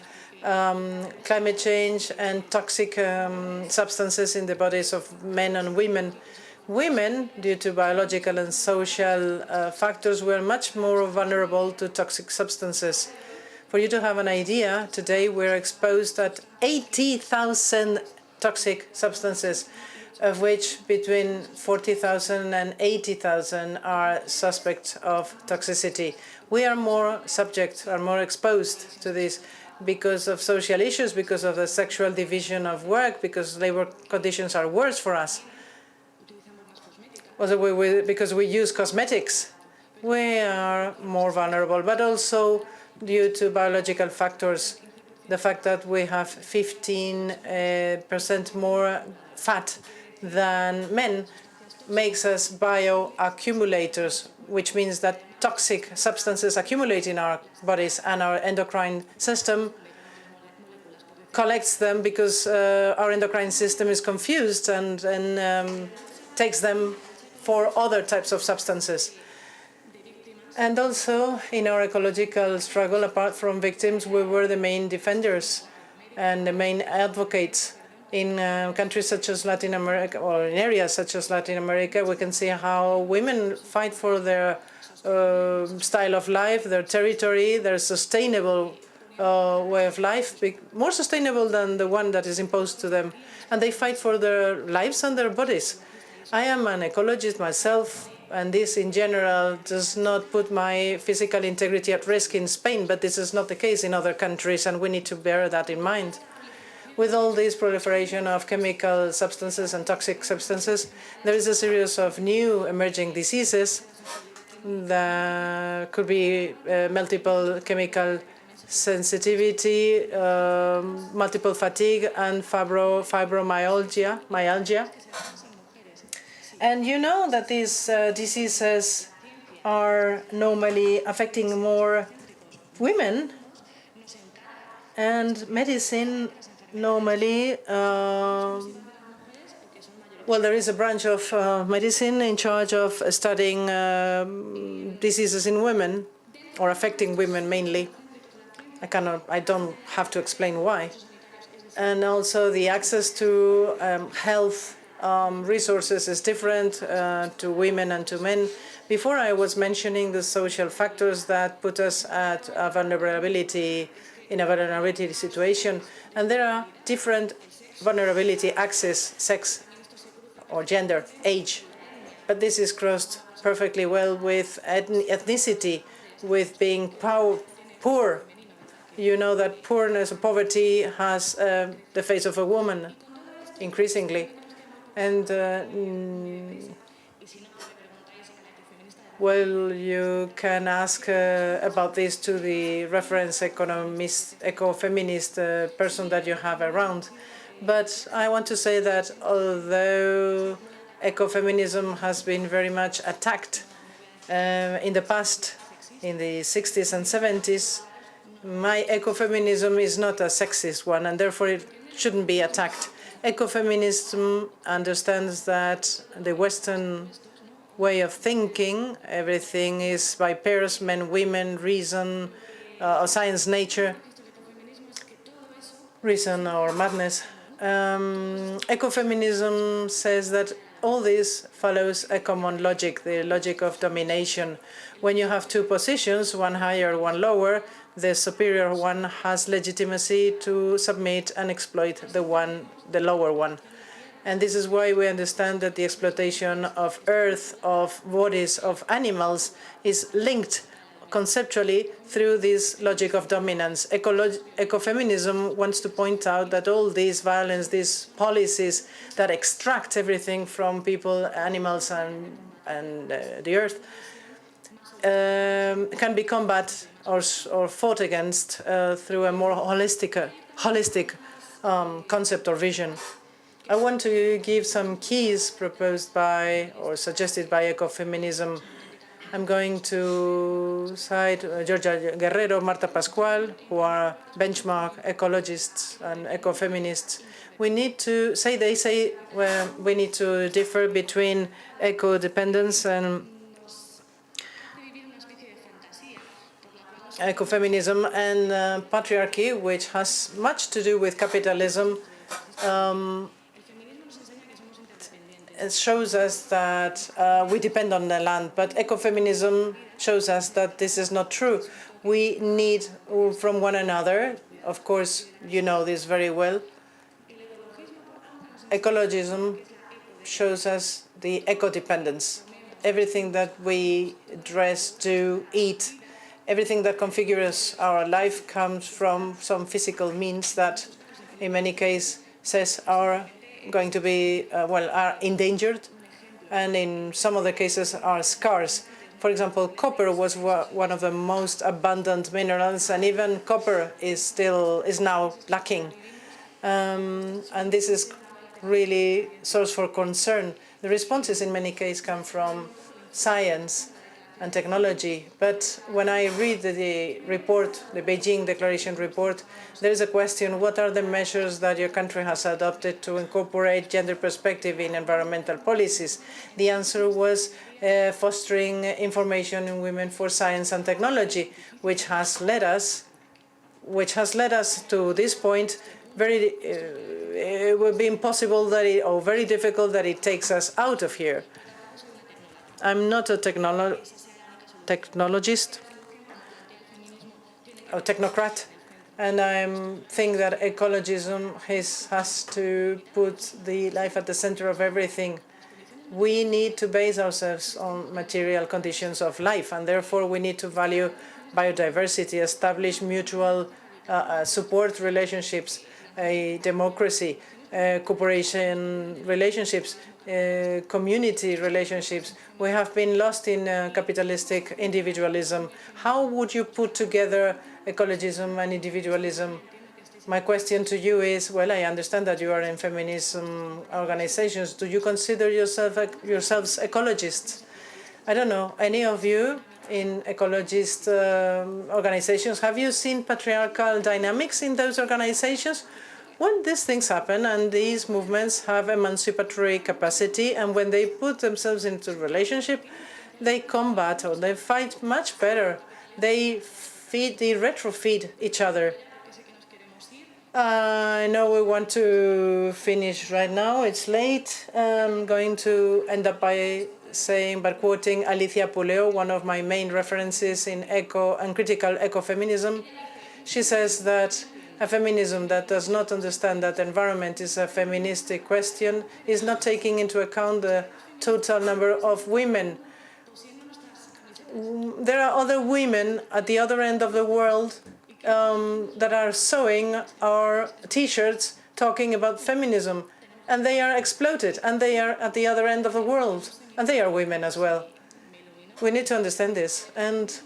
climate change and toxic substances in the bodies of men and women. Women, due to biological and social factors, were much more vulnerable to toxic substances. For you to have an idea, today we're exposed at 80,000 toxic substances, of which between 40,000 and 80,000 are suspect of toxicity. We are more exposed to this because of social issues, because of the sexual division of work, because labor conditions are worse for us. Also, because we use cosmetics, we are more vulnerable, but also due to biological factors. The fact that we have 15% more fat than men makes us bioaccumulators, which means that toxic substances accumulate in our bodies, and our endocrine system collects them because our endocrine system is confused and takes them for other types of substances. And also, in our ecological struggle, apart from victims, we were the main defenders and the main advocates. In countries such as Latin America, or in areas such as Latin America, we can see how women fight for their style of life, their territory, their sustainable way of life, more sustainable than the one that is imposed to them. And they fight for their lives and their bodies. I am an ecologist myself, and this in general does not put my physical integrity at risk in Spain, but this is not the case in other countries, and we need to bear that in mind. With all this proliferation of chemical substances and toxic substances, there is a series of new emerging diseases that could be multiple chemical sensitivity, multiple fatigue, and fibromyalgia. And you know that these diseases are normally affecting more women, and medicine normally, there is a branch of medicine in charge of studying diseases in women, or affecting women mainly. I don't have to explain why. And also the access to health resources is different to women and to men. Before I was mentioning the social factors that put us at a vulnerability, in a vulnerability situation. And there are different vulnerability axes, sex or gender, age. But this is crossed perfectly well with ethnicity, with being poor. You know that poverty has the face of a woman, increasingly. And you can ask about this to the reference economist, eco-feminist person that you have around. But I want to say that although ecofeminism has been very much attacked in the past, in the 60s and 70s, my ecofeminism is not a sexist one, and therefore it shouldn't be attacked. Ecofeminism understands that the Western way of thinking, everything is by pairs, men, women, reason, science, nature. reason or madness. Ecofeminism says that all this follows a common logic, the logic of domination. When you have two positions, one higher, one lower, the superior one has legitimacy to submit and exploit the lower one. And this is why we understand that the exploitation of earth, of bodies, of animals is linked conceptually through this logic of dominance. Ecofeminism wants to point out that all this violence, these policies that extract everything from people, animals, and the earth can be combated or fought against through a more holistic concept or vision. I want to give some keys proposed by or suggested by ecofeminism. I'm going to cite Georgia Guerrero, Marta Pascual, who are benchmark ecologists and ecofeminists. We need to say, they say, well, we need to differ between eco-dependence and ecofeminism and patriarchy, which has much to do with capitalism. It shows us that we depend on the land, but ecofeminism shows us that this is not true. We need from one another. Of course, you know this very well. Ecologism shows us the eco-dependence. Everything that we dress, do, eat, everything that configures our life comes from some physical means that, in many cases, are going to be, are endangered, and in some other cases are scarce. For example, copper was one of the most abundant minerals, and even copper is now lacking. And this is really source for concern. The responses in many cases come from science and technology. But when I read the report, the Beijing Declaration report, there is a question: what are the measures that your country has adopted to incorporate gender perspective in environmental policies? The answer was fostering information in women for science and technology, which has led us to this point. It would be impossible or very difficult that it takes us out of here. I'm not a technologist or technocrat, and I think that ecologism has to put the life at the center of everything. We need to base ourselves on material conditions of life, and therefore we need to value biodiversity, establish mutual support relationships, a democracy, cooperation relationships, community relationships. We have been lost in capitalistic individualism. How would you put together ecologism and individualism? My question to you is, well, I understand that you are in feminism organizations. Do you consider yourselves ecologists? I don't know. Any of you in ecologist organizations, have you seen patriarchal dynamics in those organizations? When these things happen and these movements have emancipatory capacity, and when they put themselves into relationship, they combat or they fight much better. They retrofeed each other. I know we want to finish right now. It's late. I'm going to end up by quoting Alicia Puleo, one of my main references in eco and critical ecofeminism. She says that a feminism that does not understand that the environment is a feministic question is not taking into account the total number of women. There are other women at the other end of the world that are sewing our T-shirts talking about feminism, and they are exploited, and they are at the other end of the world, and they are women as well. We need to understand this. And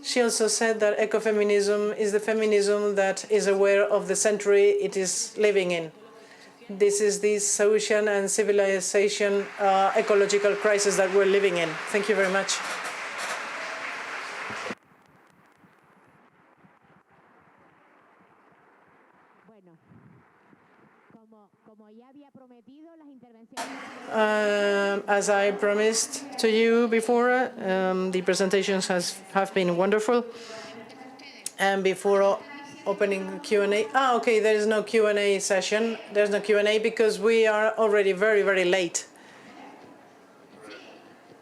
she also said that ecofeminism is the feminism that is aware of the century it is living in. This is the social and civilization ecological crisis that we're living in. Thank you very much. As I promised to you before, the presentations have been wonderful. And before opening Q&A. Okay, there is no Q&A session. There's no Q&A because we are already very, very late.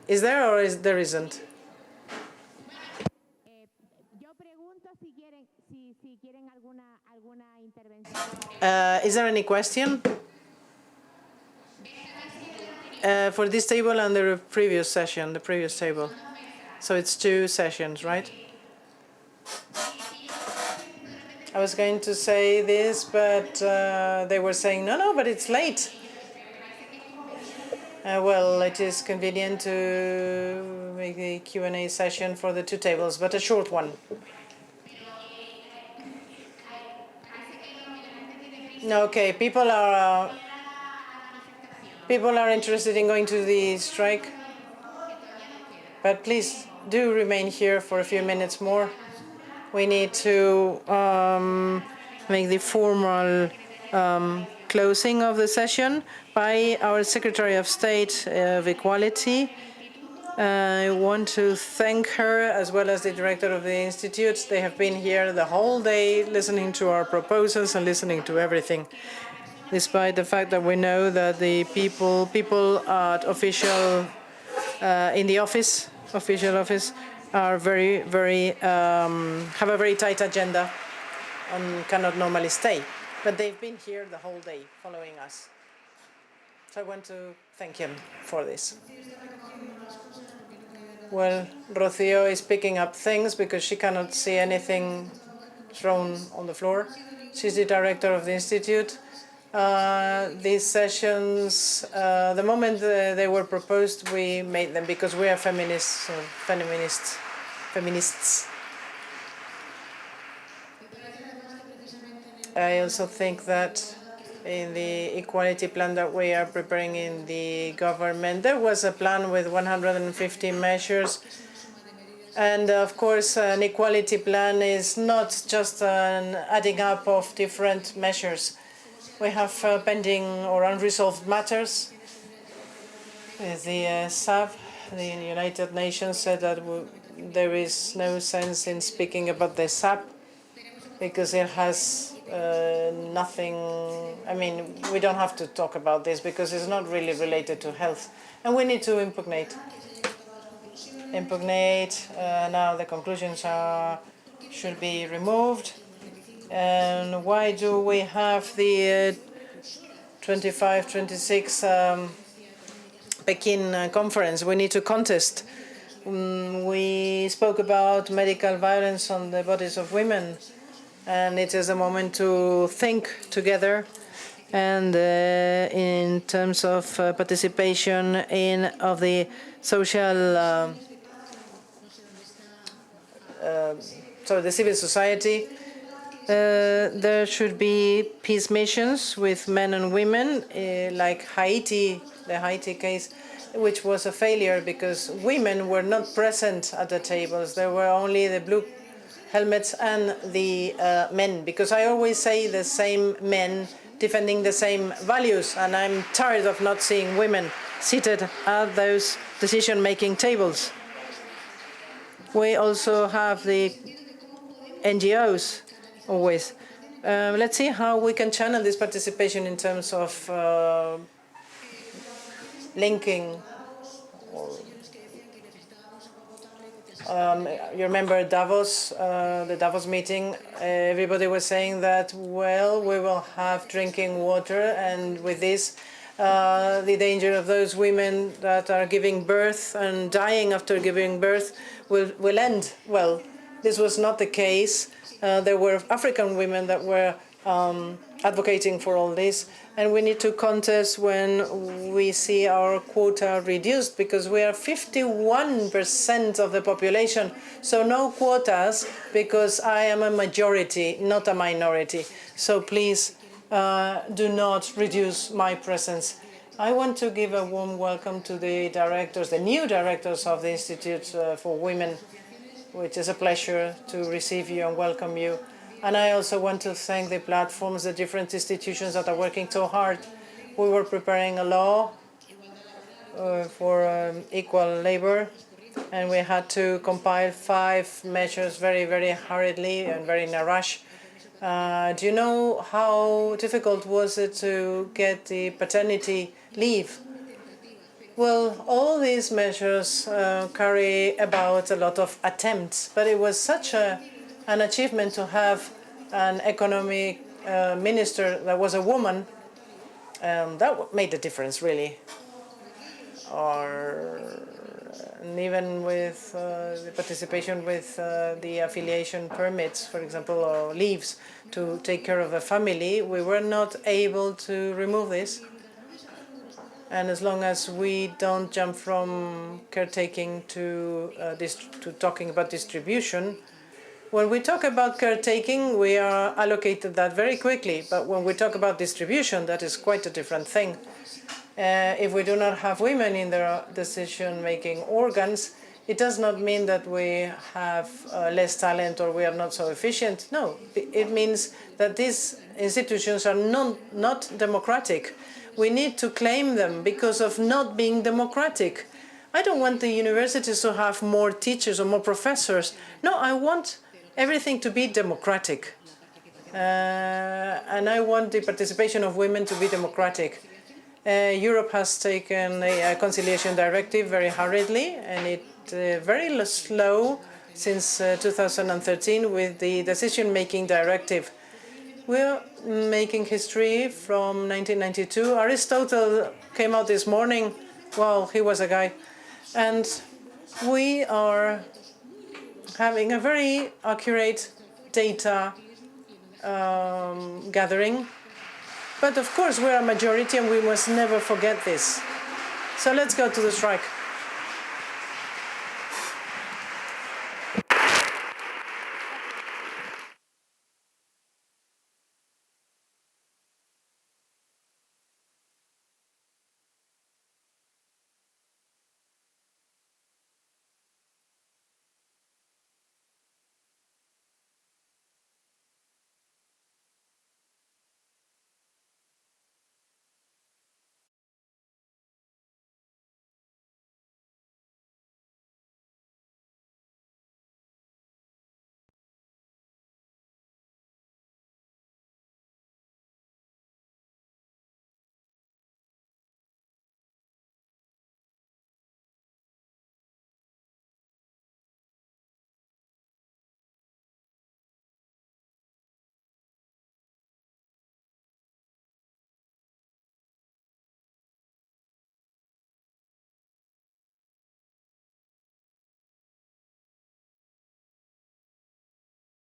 Is there or there isn't? Is there any question? For this table and the previous session, the previous table. So it's 2 sessions, right? I was going to say this, but they were saying, no, but it's late. Well, it is convenient to make the Q&A session for the 2 tables, but a short one. Okay, people are interested in going to the strike, but please do remain here for a few minutes more. We need to make the formal closing of the session by our Secretary of State of Equality. I want to thank her as well as the director of the Institute. They have been here the whole day listening to our proposals and listening to everything, despite the fact that we know that the people at in the official office are very, very, have a very tight agenda and cannot normally stay. But they've been here the whole day following us. So I want to thank him for this. Well, Rocío is picking up things because she cannot see anything thrown on the floor. She's the director of the Institute. These sessions, the moment they were proposed, we made them because we are feminists. I also think that in the equality plan that we are preparing in the government, there was a plan with 150 measures. And of course, an equality plan is not just an adding up of different measures. We have pending or unresolved matters. The SAP, the United Nations, said that there is no sense in speaking about the SAP because it has nothing. I mean, we don't have to talk about this because it's not really related to health. And we need to impugnate. Now the conclusions should be removed. And why do we have the 25-26 Peking conference? We need to contest. We spoke about medical violence on the bodies of women, and it is a moment to think together. And in terms of participation of the social, the civil society, there should be peace missions with men and women, like Haiti, the Haiti case, which was a failure because women were not present at the tables. There were only the blue helmets and the men, because I always say the same men defending the same values, and I'm tired of not seeing women seated at those decision-making tables. We also have the NGOs always. Let's see how we can channel this participation in terms of linking. You remember Davos, the Davos meeting? Everybody was saying that, well, we will have drinking water, and with this, the danger of those women that are giving birth and dying after giving birth will end. Well, this was not the case. There were African women that were advocating for all this, and we need to contest when we see our quota reduced, because we are 51% of the population. So no quotas, because I am a majority, not a minority. So please do not reduce my presence. I want to give a warm welcome to the directors, the new directors of the Institute for Women, which is a pleasure to receive you and welcome you. And I also want to thank the platforms, the different institutions that are working so hard. We were preparing a law for equal labor, and we had to compile 5 measures very, very hurriedly and very in a rush. Do you know how difficult was it to get the paternity leave? Well, all these measures carry about a lot of attempts, but it was such an achievement to have an economic minister that was a woman. That made a difference, really. And even with the participation with the affiliation permits, for example, or leaves to take care of a family, we were not able to remove this. And as long as we don't jump from caretaking to talking about distribution, when we talk about caretaking, we are allocated that very quickly. But when we talk about distribution, that is quite a different thing. If we do not have women in their decision-making organs, it does not mean that we have less talent or we are not so efficient. No, it means that these institutions are not democratic. We need to claim them because of not being democratic. I don't want the universities to have more teachers or more professors. No, I want everything to be democratic. And I want the participation of women to be democratic. Europe has taken a conciliation directive very hurriedly, and it's very slow since 2013 with the decision-making directive. We're making history from 1992. Aristotle came out this morning. Well, he was a guy. And we are having a very accurate data gathering. But of course, we're a majority and we must never forget this. So let's go to the strike.